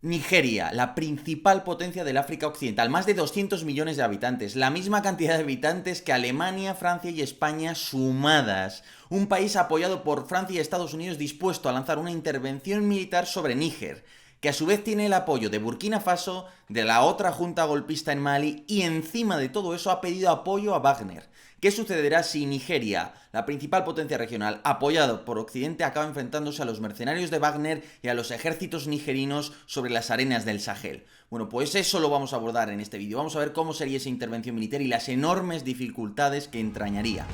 Nigeria, la principal potencia del África Occidental, más de 200 millones de habitantes, la misma cantidad de habitantes que Alemania, Francia y España sumadas. Un país apoyado por Francia y Estados Unidos dispuesto a lanzar una intervención militar sobre Níger, que a su vez tiene el apoyo de Burkina Faso, de la otra junta golpista en Mali y encima de todo eso ha pedido apoyo a Wagner. ¿Qué sucederá si Nigeria, la principal potencia regional, apoyado por Occidente, acaba enfrentándose a los mercenarios de Wagner y a los ejércitos nigerinos sobre las arenas del Sahel? Bueno, pues eso lo vamos a abordar en este vídeo. Vamos a ver cómo sería esa intervención militar y las enormes dificultades que entrañaría.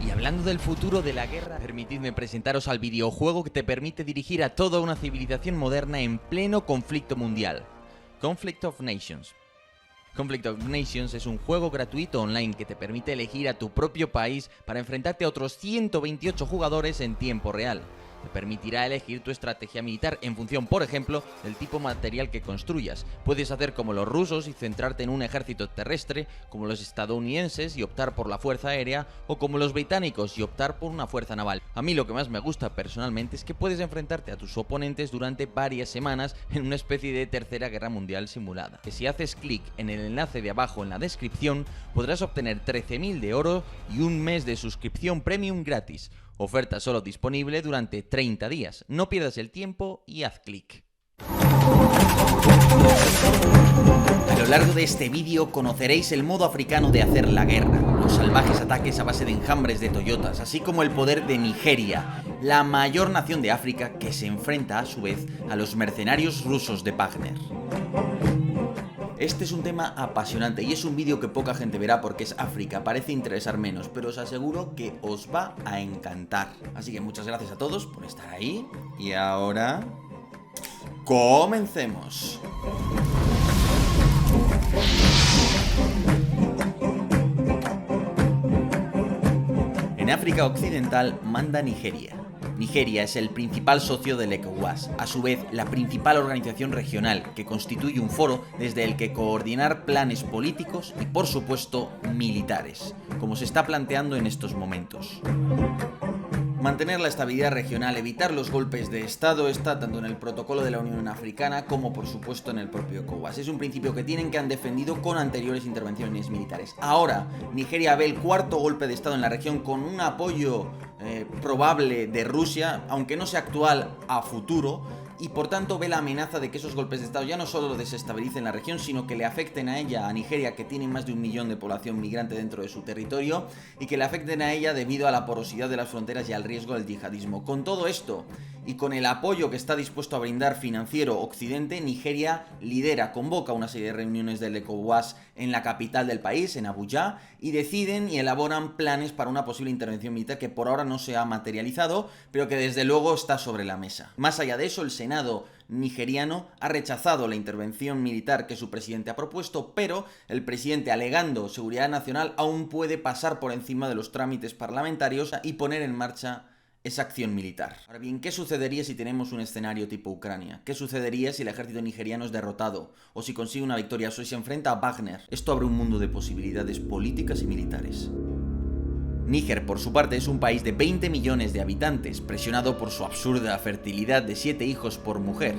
Y hablando del futuro de la guerra, permitidme presentaros al videojuego que te permite dirigir a toda una civilización moderna en pleno conflicto mundial. Conflict of Nations. Conflict of Nations es un juego gratuito online que te permite elegir a tu propio país para enfrentarte a otros 128 jugadores en tiempo real. Te permitirá elegir tu estrategia militar en función, por ejemplo, del tipo material que construyas. Puedes hacer como los rusos y centrarte en un ejército terrestre, como los estadounidenses y optar por la fuerza aérea, o como los británicos y optar por una fuerza naval. A mí lo que más me gusta personalmente es que puedes enfrentarte a tus oponentes durante varias semanas en una especie de tercera guerra mundial simulada. Que si haces clic en el enlace de abajo en la descripción, podrás obtener 13.000 de oro y un mes de suscripción premium gratis. Oferta solo disponible durante 30 días. No pierdas el tiempo y haz clic. A lo largo de este vídeo conoceréis el modo africano de hacer la guerra, los salvajes ataques a base de enjambres de Toyotas, así como el poder de Nigeria, la mayor nación de África que se enfrenta a su vez a los mercenarios rusos de Wagner. Este es un tema apasionante y es un vídeo que poca gente verá porque es África, parece interesar menos, pero os aseguro que os va a encantar. Así que muchas gracias a todos por estar ahí y ahora... ¡comencemos! En África Occidental manda Nigeria. Nigeria es el principal socio del ECOWAS, a su vez la principal organización regional que constituye un foro desde el que coordinar planes políticos y por supuesto militares, como se está planteando en estos momentos. Mantener la estabilidad regional, evitar los golpes de Estado está tanto en el protocolo de la Unión Africana como por supuesto en el propio ECOWAS. Es un principio que tienen que han defendido con anteriores intervenciones militares. Ahora, Nigeria ve el cuarto golpe de Estado en la región con un apoyo probable de Rusia, aunque no sea actual, a futuro, y por tanto ve la amenaza de que esos golpes de Estado ya no solo desestabilicen la región, sino que le afecten a ella, a Nigeria, que tiene más de 1 millón de población migrante dentro de su territorio, y que le afecten a ella debido a la porosidad de las fronteras y al riesgo del yihadismo. Con todo esto, y con el apoyo que está dispuesto a brindar financiero Occidente, Nigeria convoca una serie de reuniones del ECOWAS en la capital del país, en Abuya, y deciden y elaboran planes para una posible intervención militar que por ahora no se ha materializado, pero que desde luego está sobre la mesa. Más allá de eso, el Senado nigeriano ha rechazado la intervención militar que su presidente ha propuesto, pero el presidente, alegando seguridad nacional, aún puede pasar por encima de los trámites parlamentarios y poner en marcha esa acción militar. Ahora bien, ¿qué sucedería si tenemos un escenario tipo Ucrania? ¿Qué sucedería si el ejército nigeriano es derrotado? ¿O si consigue una victoria o si se enfrenta a Wagner? Esto abre un mundo de posibilidades políticas y militares. Níger, por su parte, es un país de 20 millones de habitantes, presionado por su absurda fertilidad de 7 hijos por mujer.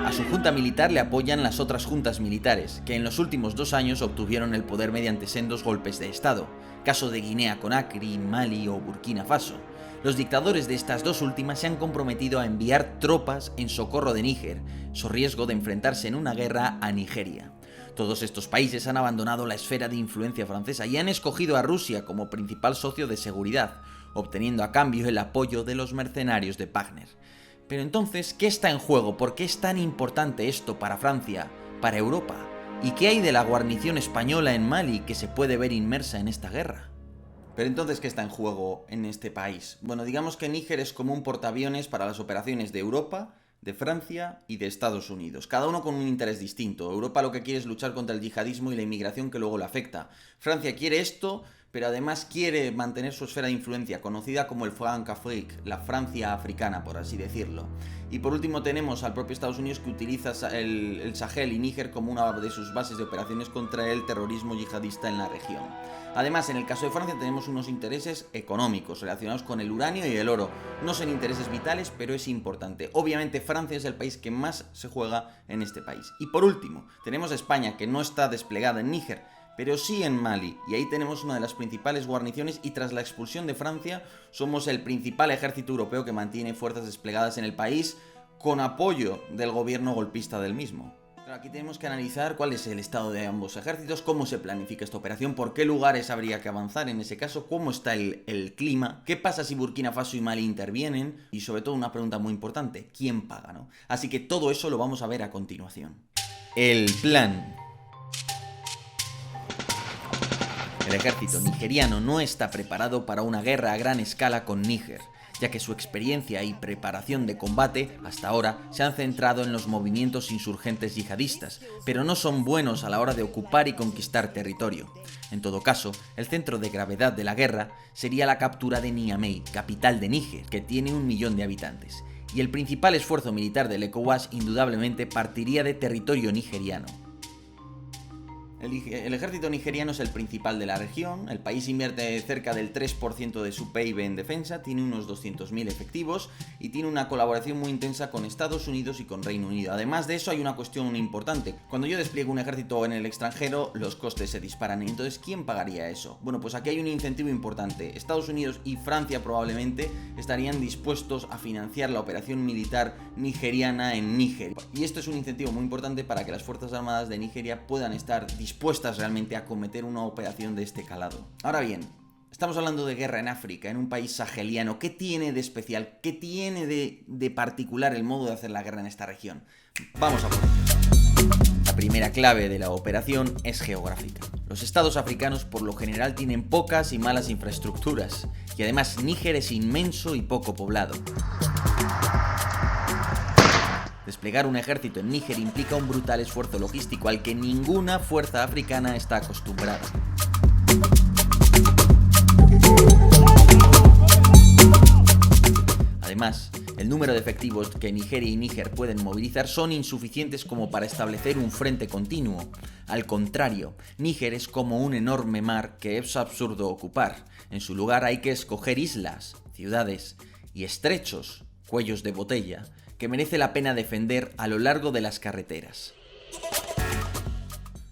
A su junta militar le apoyan las otras juntas militares, que en los últimos 2 años obtuvieron el poder mediante sendos golpes de Estado, caso de Guinea-Conakry, Mali o Burkina Faso. Los dictadores de estas dos últimas se han comprometido a enviar tropas en socorro de Níger, so riesgo de enfrentarse en una guerra a Nigeria. Todos estos países han abandonado la esfera de influencia francesa y han escogido a Rusia como principal socio de seguridad, obteniendo a cambio el apoyo de los mercenarios de Wagner. Pero entonces, ¿qué está en juego? ¿Por qué es tan importante esto para Francia, para Europa? ¿Y qué hay de la guarnición española en Mali que se puede ver inmersa en esta guerra? Pero entonces, ¿qué está en juego en este país? Bueno, digamos que Níger es como un portaaviones para las operaciones de Europa, de Francia y de Estados Unidos, cada uno con un interés distinto. Europa lo que quiere es luchar contra el yihadismo y la inmigración que luego le afecta. Francia quiere esto, pero además quiere mantener su esfera de influencia, conocida como el Francafrique, la Francia africana, por así decirlo. Y por último tenemos al propio Estados Unidos, que utiliza el Sahel y Níger como una de sus bases de operaciones contra el terrorismo yihadista en la región. Además, en el caso de Francia tenemos unos intereses económicos relacionados con el uranio y el oro. No son intereses vitales, pero es importante. Obviamente Francia es el país que más se juega en este país. Y por último, tenemos a España, que no está desplegada en Níger, pero sí en Mali, y ahí tenemos una de las principales guarniciones, y tras la expulsión de Francia somos el principal ejército europeo que mantiene fuerzas desplegadas en el país con apoyo del gobierno golpista del mismo. Pero aquí tenemos que analizar cuál es el estado de ambos ejércitos, cómo se planifica esta operación, por qué lugares habría que avanzar en ese caso, cómo está el clima, qué pasa si Burkina Faso y Mali intervienen, y sobre todo una pregunta muy importante, ¿quién paga, no? Así que todo eso lo vamos a ver a continuación. El plan. El ejército nigeriano no está preparado para una guerra a gran escala con Níger, ya que su experiencia y preparación de combate hasta ahora se han centrado en los movimientos insurgentes yihadistas, pero no son buenos a la hora de ocupar y conquistar territorio. En todo caso, el centro de gravedad de la guerra sería la captura de Niamey, capital de Níger, que tiene 1 millón de habitantes, y el principal esfuerzo militar del ECOWAS indudablemente partiría de territorio nigeriano. El ejército nigeriano es el principal de la región, el país invierte cerca del 3% de su PIB en defensa, tiene unos 200.000 efectivos y tiene una colaboración muy intensa con Estados Unidos y con Reino Unido. Además de eso hay una cuestión importante: cuando yo despliego un ejército en el extranjero, los costes se disparan. Entonces, ¿quién pagaría eso? Bueno, pues aquí hay un incentivo importante. Estados Unidos y Francia probablemente estarían dispuestos a financiar la operación militar nigeriana en Níger. Y esto es un incentivo muy importante para que las Fuerzas Armadas de Nigeria puedan estar dispuestas realmente a acometer una operación de este calado. Ahora bien, estamos hablando de guerra en África, en un país saheliano. ¿Qué tiene de especial? ¿Qué tiene de particular el modo de hacer la guerra en esta región? Vamos a por ello. La primera clave de la operación es geográfica. Los estados africanos por lo general tienen pocas y malas infraestructuras, y además Níger es inmenso y poco poblado. Desplegar un ejército en Níger implica un brutal esfuerzo logístico al que ninguna fuerza africana está acostumbrada. Además, el número de efectivos que Nigeria y Níger pueden movilizar son insuficientes como para establecer un frente continuo. Al contrario, Níger es como un enorme mar que es absurdo ocupar. En su lugar hay que escoger islas, ciudades y estrechos cuellos de botella que merece la pena defender a lo largo de las carreteras.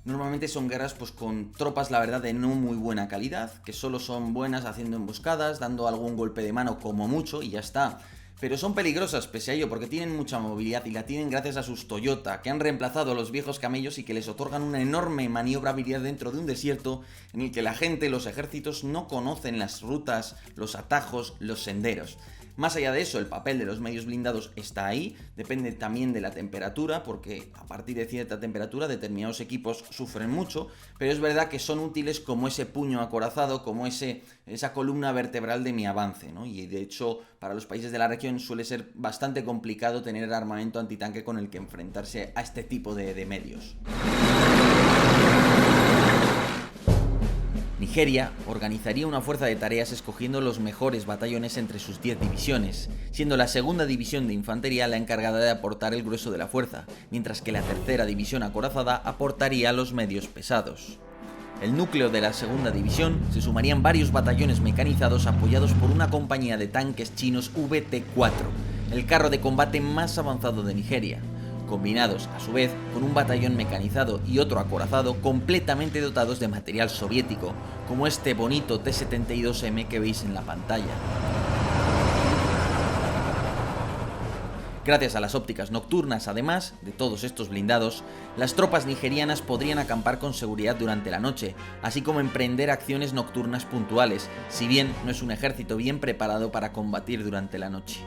Normalmente son guerras pues con tropas, la verdad, de no muy buena calidad, que solo son buenas haciendo emboscadas, dando algún golpe de mano como mucho y ya está. Pero son peligrosas pese a ello porque tienen mucha movilidad y la tienen gracias a sus Toyota, que han reemplazado a los viejos camellos y que les otorgan una enorme maniobrabilidad dentro de un desierto en el que la gente, los ejércitos, no conocen las rutas, los atajos, los senderos. Más allá de eso, el papel de los medios blindados está ahí, depende también de la temperatura, porque a partir de cierta temperatura determinados equipos sufren mucho, pero es verdad que son útiles como ese puño acorazado, como esa columna vertebral de mi avance, ¿no? Y de hecho, para los países de la región suele ser bastante complicado tener armamento antitanque con el que enfrentarse a este tipo de medios. Nigeria organizaría una fuerza de tareas escogiendo los mejores batallones entre sus 10 divisiones, siendo la segunda división de infantería la encargada de aportar el grueso de la fuerza, mientras que la tercera división acorazada aportaría los medios pesados. El núcleo de la segunda división se sumarían varios batallones mecanizados apoyados por una compañía de tanques chinos VT-4, el carro de combate más avanzado de Nigeria, combinados a su vez con un batallón mecanizado y otro acorazado completamente dotados de material soviético, como este bonito T-72M que veis en la pantalla. Gracias a las ópticas nocturnas, además de todos estos blindados, las tropas nigerianas podrían acampar con seguridad durante la noche, así como emprender acciones nocturnas puntuales, si bien no es un ejército bien preparado para combatir durante la noche.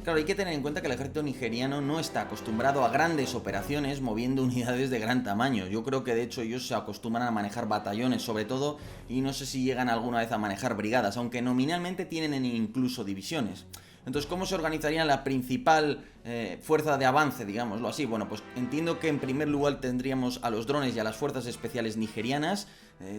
Claro, hay que tener en cuenta que el ejército nigeriano no está acostumbrado a grandes operaciones moviendo unidades de gran tamaño. Yo creo que de hecho ellos se acostumbran a manejar batallones sobre todo, y no sé si llegan alguna vez a manejar brigadas, aunque nominalmente tienen incluso divisiones. Entonces, ¿cómo se organizaría la principal fuerza de avance, digámoslo así? Bueno, pues entiendo que en primer lugar tendríamos a los drones y a las fuerzas especiales nigerianas,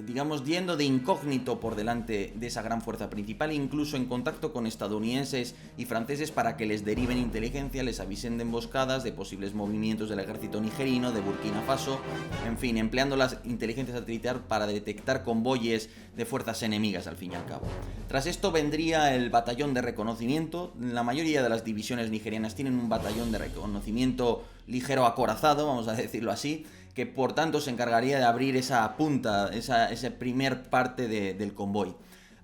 digamos, yendo de incógnito por delante de esa gran fuerza principal, incluso en contacto con estadounidenses y franceses para que les deriven inteligencia, les avisen de emboscadas, de posibles movimientos del ejército nigerino, de Burkina Faso, en fin, empleando las inteligencias satelital para detectar convoyes de fuerzas enemigas, al fin y al cabo. Tras esto vendría el batallón de reconocimiento. La mayoría de las divisiones nigerianas tienen un batallón de reconocimiento ligero acorazado, vamos a decirlo así, que por tanto se encargaría de abrir esa punta, esa primer parte del convoy.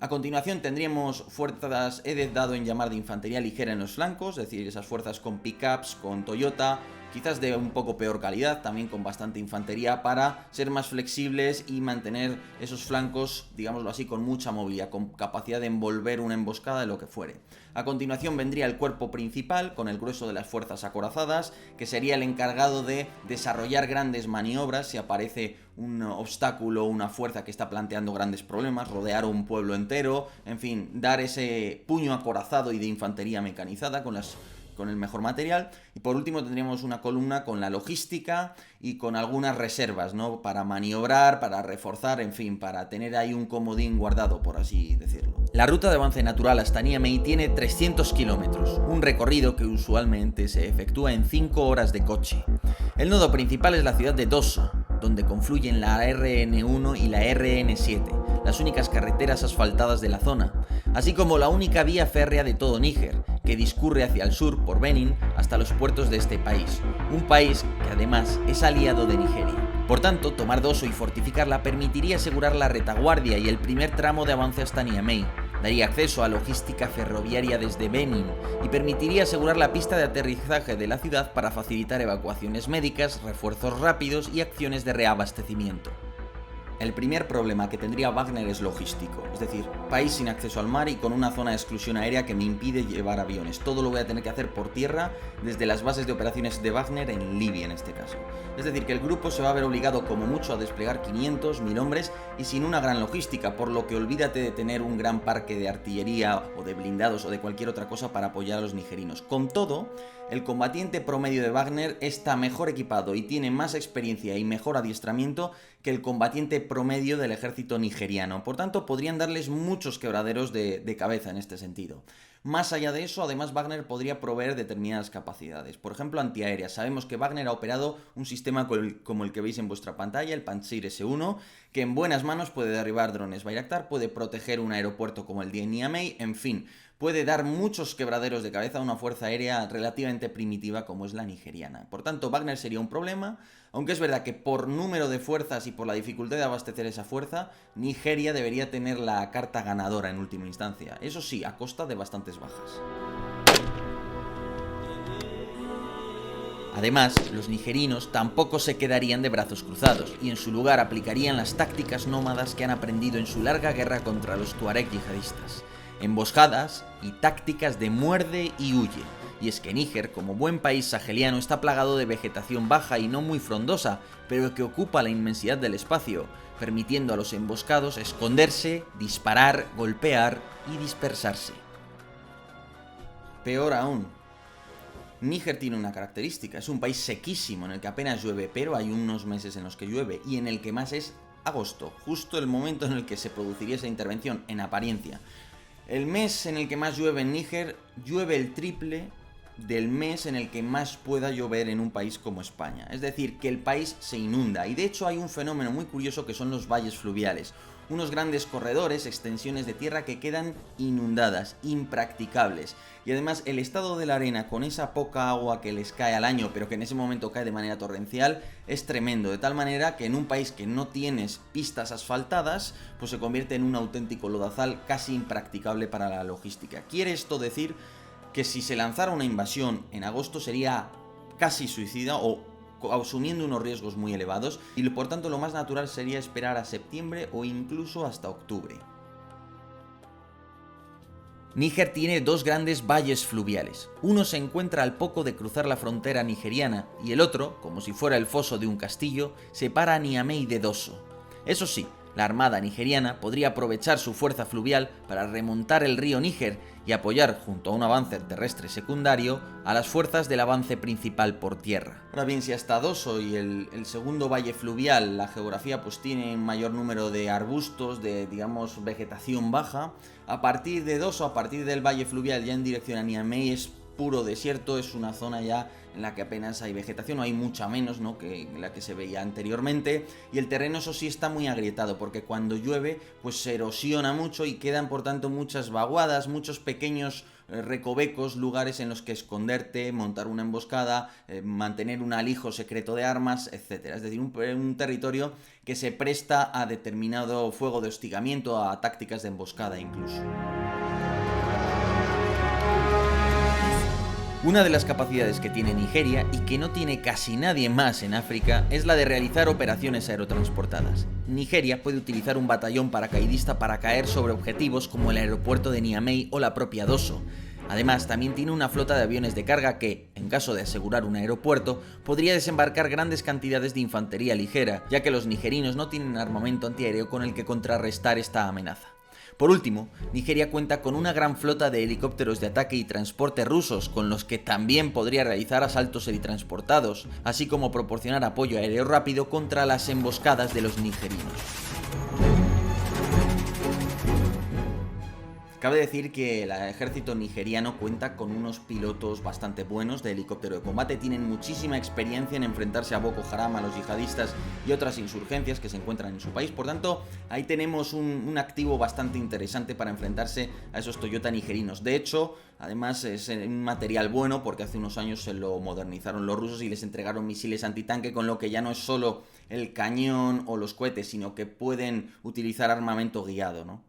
A continuación tendríamos fuerzas, he dado en llamar de infantería ligera en los flancos, es decir, esas fuerzas con pickups, con Toyota, quizás de un poco peor calidad, también con bastante infantería para ser más flexibles y mantener esos flancos, digámoslo así, con mucha movilidad, con capacidad de envolver una emboscada de lo que fuere. A continuación vendría el cuerpo principal, con el grueso de las fuerzas acorazadas, que sería el encargado de desarrollar grandes maniobras si aparece un obstáculo o una fuerza que está planteando grandes problemas, rodear un pueblo entero, en fin, dar ese puño acorazado y de infantería mecanizada con el mejor material. Y por último tendríamos una columna con la logística y con algunas reservas, ¿no? Para maniobrar, para reforzar, en fin, para tener ahí un comodín guardado, por así decirlo. La ruta de avance natural hasta Niamey tiene 300 kilómetros, un recorrido que usualmente se efectúa en 5 horas de coche. El nodo principal es la ciudad de Dosso, donde confluyen la RN1 y la RN7, las únicas carreteras asfaltadas de la zona, así como la única vía férrea de todo Níger, que discurre hacia el sur por Benin hasta los puertos de este país, un país que además es aliado de Nigeria. Por tanto, tomar Dosso y fortificarla permitiría asegurar la retaguardia y el primer tramo de avance hasta Niamey, daría acceso a logística ferroviaria desde Benin y permitiría asegurar la pista de aterrizaje de la ciudad para facilitar evacuaciones médicas, refuerzos rápidos y acciones de reabastecimiento. El primer problema que tendría Wagner es logístico, es decir, país sin acceso al mar y con una zona de exclusión aérea que me impide llevar aviones. Todo lo voy a tener que hacer por tierra desde las bases de operaciones de Wagner en Libia en este caso. Es decir, que el grupo se va a ver obligado como mucho a desplegar 500, 1000 hombres y sin una gran logística, por lo que olvídate de tener un gran parque de artillería o de blindados o de cualquier otra cosa para apoyar a los nigerinos. Con todo, el combatiente promedio de Wagner está mejor equipado y tiene más experiencia y mejor adiestramiento que el combatiente promedio del ejército nigeriano. Por tanto, podrían darles muchos quebraderos de cabeza en este sentido. Más allá de eso, además Wagner podría proveer determinadas capacidades. Por ejemplo, antiaéreas. Sabemos que Wagner ha operado un sistema como el que veis en vuestra pantalla, el Pantsir S1, que en buenas manos puede derribar drones Bayraktar, puede proteger un aeropuerto como el de Niamey, en fin, puede dar muchos quebraderos de cabeza a una fuerza aérea relativamente primitiva como es la nigeriana. Por tanto, Wagner sería un problema, aunque es verdad que por número de fuerzas y por la dificultad de abastecer esa fuerza, Nigeria debería tener la carta ganadora en última instancia. Eso sí, a costa de bastantes bajas. Además, los nigerinos tampoco se quedarían de brazos cruzados y en su lugar aplicarían las tácticas nómadas que han aprendido en su larga guerra contra los tuareg yihadistas. Emboscadas y tácticas de muerde y huye. Y es que Níger, como buen país saheliano, está plagado de vegetación baja y no muy frondosa, pero que ocupa la inmensidad del espacio, permitiendo a los emboscados esconderse, disparar, golpear y dispersarse. Peor aún, Níger tiene una característica, es un país sequísimo en el que apenas llueve, pero hay unos meses en los que llueve y en el que más es agosto, justo el momento en el que se produciría esa intervención, en apariencia. El mes en el que más llueve en Níger llueve el triple del mes en el que más pueda llover en un país como España. Es decir, que el país se inunda y de hecho hay un fenómeno muy curioso que son los valles fluviales. Unos grandes corredores, extensiones de tierra que quedan inundadas, impracticables. Y además el estado de la arena con esa poca agua que les cae al año, pero que en ese momento cae de manera torrencial, es tremendo. De tal manera que en un país que no tienes pistas asfaltadas, pues se convierte en un auténtico lodazal casi impracticable para la logística. ¿Quiere esto decir que si se lanzara una invasión en agosto sería casi suicida o asumiendo unos riesgos muy elevados y por tanto lo más natural sería esperar a septiembre o incluso hasta octubre? Níger tiene dos grandes valles fluviales. Uno se encuentra al poco de cruzar la frontera nigeriana y el otro, como si fuera el foso de un castillo, separa a Niamey de Dosso. Eso sí, La armada nigeriana podría aprovechar su fuerza fluvial para remontar el río Níger y apoyar, junto a un avance terrestre secundario, a las fuerzas del avance principal por tierra. Ahora bien, si hasta Dosso y el segundo valle fluvial la geografía pues tiene un mayor número de arbustos, de digamos vegetación baja, a partir de Dosso, a partir del valle fluvial ya en dirección a Niamey es puro desierto, es una zona ya en la que apenas hay vegetación, o hay mucha menos, ¿no?, que la que se veía anteriormente, y el terreno eso sí está muy agrietado, porque cuando llueve pues se erosiona mucho y quedan por tanto muchas vaguadas, muchos pequeños recovecos, lugares en los que esconderte, montar una emboscada, mantener un alijo secreto de armas, etcétera. Es decir, un territorio que se presta a determinado fuego de hostigamiento, a tácticas de emboscada incluso. Una de las capacidades que tiene Nigeria y que no tiene casi nadie más en África es la de realizar operaciones aerotransportadas. Nigeria puede utilizar un batallón paracaidista para caer sobre objetivos como el aeropuerto de Niamey o la propia Dosso. Además, también tiene una flota de aviones de carga que, en caso de asegurar un aeropuerto, podría desembarcar grandes cantidades de infantería ligera, ya que los nigerinos no tienen armamento antiaéreo con el que contrarrestar esta amenaza. Por último, Nigeria cuenta con una gran flota de helicópteros de ataque y transporte rusos, con los que también podría realizar asaltos helitransportados, así como proporcionar apoyo aéreo rápido contra las emboscadas de los nigerinos. Cabe decir que el ejército nigeriano cuenta con unos pilotos bastante buenos de helicóptero de combate, tienen muchísima experiencia en enfrentarse a Boko Haram, a los yihadistas y otras insurgencias que se encuentran en su país. Por tanto, ahí tenemos un activo bastante interesante para enfrentarse a esos Toyota nigerinos. De hecho, además es un material bueno porque hace unos años se lo modernizaron los rusos y les entregaron misiles antitanque, con lo que ya no es solo el cañón o los cohetes, sino que pueden utilizar armamento guiado, ¿no?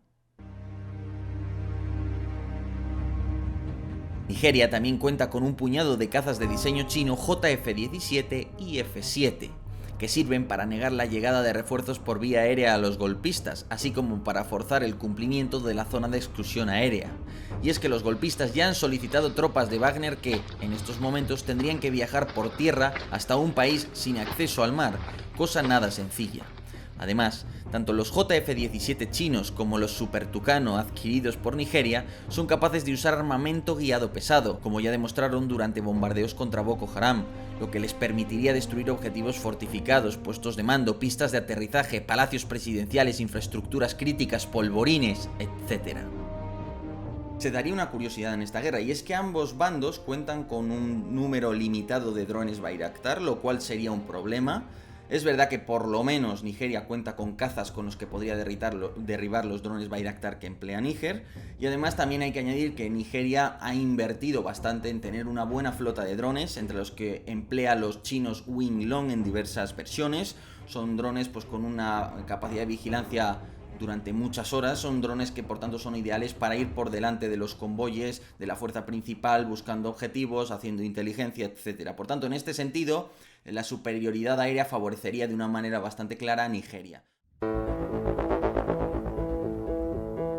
Nigeria también cuenta con un puñado de cazas de diseño chino JF-17 y F-7, que sirven para negar la llegada de refuerzos por vía aérea a los golpistas, así como para forzar el cumplimiento de la zona de exclusión aérea. Y es que los golpistas ya han solicitado tropas de Wagner que, en estos momentos, tendrían que viajar por tierra hasta un país sin acceso al mar, cosa nada sencilla. Además, tanto los JF-17 chinos como los Super Tucano adquiridos por Nigeria son capaces de usar armamento guiado pesado, como ya demostraron durante bombardeos contra Boko Haram, lo que les permitiría destruir objetivos fortificados, puestos de mando, pistas de aterrizaje, palacios presidenciales, infraestructuras críticas, polvorines, etc. Se daría una curiosidad en esta guerra, y es que ambos bandos cuentan con un número limitado de drones Bayraktar, lo cual sería un problema. Es verdad que por lo menos Nigeria cuenta con cazas con los que podría derribar los drones Bayraktar que emplea Níger, y además también hay que añadir que Nigeria ha invertido bastante en tener una buena flota de drones, entre los que emplea los chinos Wing Long en diversas versiones. Son drones pues con una capacidad de vigilancia durante muchas horas, son drones que por tanto son ideales para ir por delante de los convoyes de la fuerza principal, buscando objetivos, haciendo inteligencia, etc. Por tanto, en este sentido, la superioridad aérea favorecería de una manera bastante clara a Nigeria.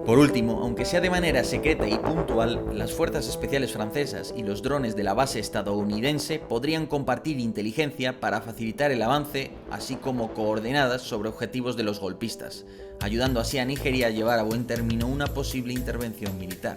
Por último, aunque sea de manera secreta y puntual, las fuerzas especiales francesas y los drones de la base estadounidense podrían compartir inteligencia para facilitar el avance, así como coordenadas sobre objetivos de los golpistas, ayudando así a Nigeria a llevar a buen término una posible intervención militar.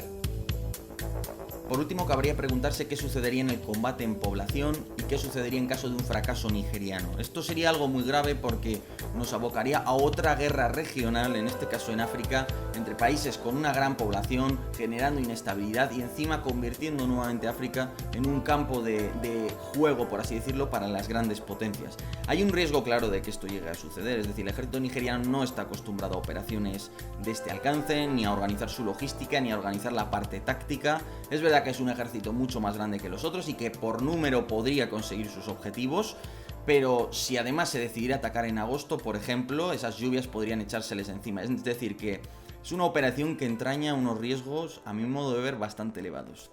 Por último, cabría preguntarse qué sucedería en el combate en población y qué sucedería en caso de un fracaso nigeriano. Esto sería algo muy grave porque nos abocaría a otra guerra regional, en este caso en África, entre países con una gran población, generando inestabilidad y encima convirtiendo nuevamente a África en un campo de juego, por así decirlo, para las grandes potencias. Hay un riesgo claro de que esto llegue a suceder, es decir, el ejército nigeriano no está acostumbrado a operaciones de este alcance, ni a organizar su logística, ni a organizar la parte táctica. Es verdad que es un ejército mucho más grande que los otros y que por número podría conseguir sus objetivos, pero si además se decidiera atacar en agosto, por ejemplo, esas lluvias podrían echárseles encima. Es decir, que es una operación que entraña unos riesgos, a mi modo de ver, bastante elevados.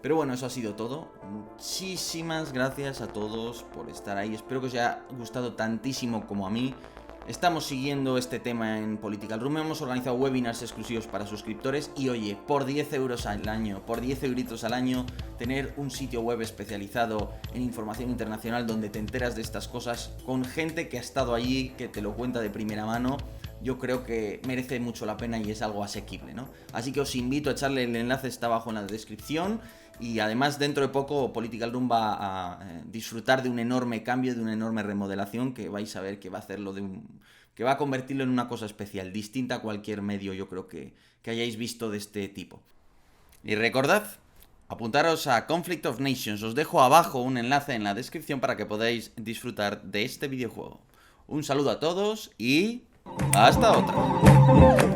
Pero bueno, eso ha sido todo. Muchísimas gracias a todos por estar ahí. Espero que os haya gustado tantísimo como a mí. Estamos siguiendo este tema en Political Room, hemos organizado webinars exclusivos para suscriptores y oye, por 10 euros al año, por 10 euritos al año, tener un sitio web especializado en información internacional donde te enteras de estas cosas con gente que ha estado allí, que te lo cuenta de primera mano, yo creo que merece mucho la pena y es algo asequible, ¿no? Así que os invito a echarle el enlace, está abajo en la descripción. Y además dentro de poco Political Room va a disfrutar de un enorme cambio, de una enorme remodelación que vais a ver que va a hacerlo que va a convertirlo en una cosa especial, distinta a cualquier medio, yo creo que hayáis visto de este tipo. Y recordad, apuntaros a Conflict of Nations, os dejo abajo un enlace en la descripción para que podáis disfrutar de este videojuego. Un saludo a todos y hasta otra.